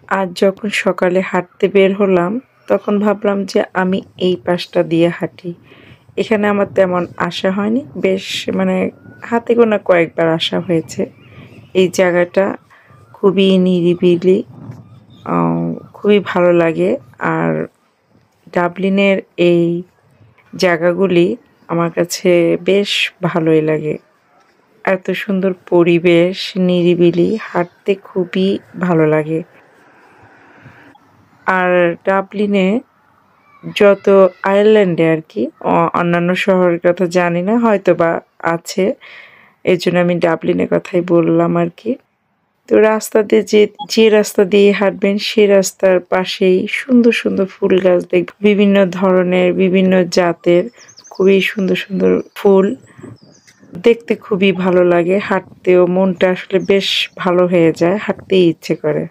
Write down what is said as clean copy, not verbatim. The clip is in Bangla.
আজ যখন সকালে হাঁটতে বের হলাম তখন ভাবলাম যে আমি এই পাশটা দিয়ে হাঁটি। এখানে আমার তেমন আসা হয়নি, বেশ মানে হাতে গোনা কয়েকবার আসা হয়েছে। এই জায়গাটা খুবই নিরিবিলি, খুবই ভালো লাগে। আর ডাবলিনের এই জায়গাগুলি আমার কাছে বেশ ভালোই লাগে। এত সুন্দর পরিবেশ, নিরিবিলি, হাঁটতে খুবই ভালো লাগে। আর ডাবলিনে যত আয়ারল্যান্ডে আর কি, অন্যান্য শহরের কথা জানি না, হয়তো বা আছে, এই জন্য আমি ডাবলিনের কথাই বললাম আর কি। তো রাস্তা দিয়ে যে রাস্তা দিয়ে হাঁটবেন সেই রাস্তার পাশেই সুন্দর সুন্দর ফুল গাছ দেখবেন, বিভিন্ন ধরনের বিভিন্ন জাতের খুবই সুন্দর সুন্দর ফুল। দেখতে খুবই ভালো লাগে, হাঁটতেও মনটা আসলে বেশ ভালো হয়ে যায়, হাঁটতেই ইচ্ছে করে।